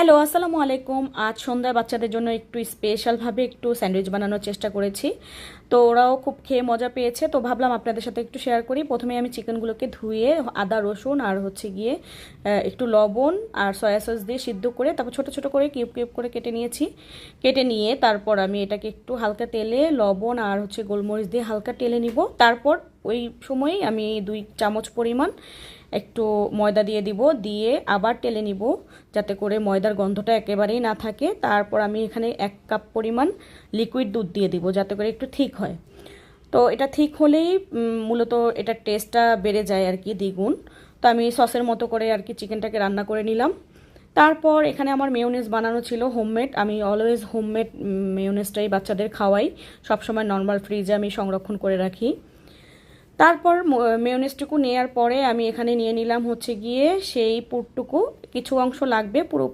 Hello, আসসালামু আলাইকুম। আজ সন্ধ্যায় বাচ্চাদের জন্য একটু স্পেশালভাবে একটু স্যান্ডউইচ বানানোর চেষ্টা করেছি। তো ওরাও খুব খেয়ে মজা পেয়েছে, তো ভাবলাম আপনাদের সাথে একটু শেয়ার করি। প্রথমে আমি চিকেনগুলোকে ধুয়ে আদা রসুন আর গিয়ে একটু লবণ আর সয়া সস দিয়ে সিদ্ধ করে তারপর ছোটো ছোটো করে কিউব কিউব করে কেটে নিয়েছি। কেটে নিয়ে তারপর আমি এটাকে একটু হালকা তেলে লবণ আর গোলমরিচ দিয়ে হালকা টেলে নিব। তারপর ওই সময়ই আমি 2 চামচ পরিমাণ একটু ময়দা দিয়ে দিব, দিয়ে আবার টেলে নিব যাতে করে ময়দার গন্ধটা একেবারেই না থাকে। তারপর আমি এখানে 1 কাপ পরিমাণ লিকুইড দুধ দিয়ে দিব যাতে করে একটু ঠিক হয়। তো এটা ঠিক হলেই মূলত এটার টেস্টটা বেড়ে যায় আর কি দ্বিগুণ। তো আমি সসের মতো করে আর কি চিকেনটাকে রান্না করে নিলাম। তারপর এখানে আমার মেয়োনেজ বানানো ছিল হোমমেড। আমি অলওয়েজ হোমমেড মেয়োনেজটাই বাচ্চাদের খাওয়াই, সবসময় নর্মাল ফ্রিজে আমি সংরক্ষণ করে রাখি। তারপর মেয়োনেজটুকু নেওয়ার পরে আমি এখানে নিয়ে নিলাম গিয়ে সেই পুরটুকু, কিছু অংশ লাগবে, পুরো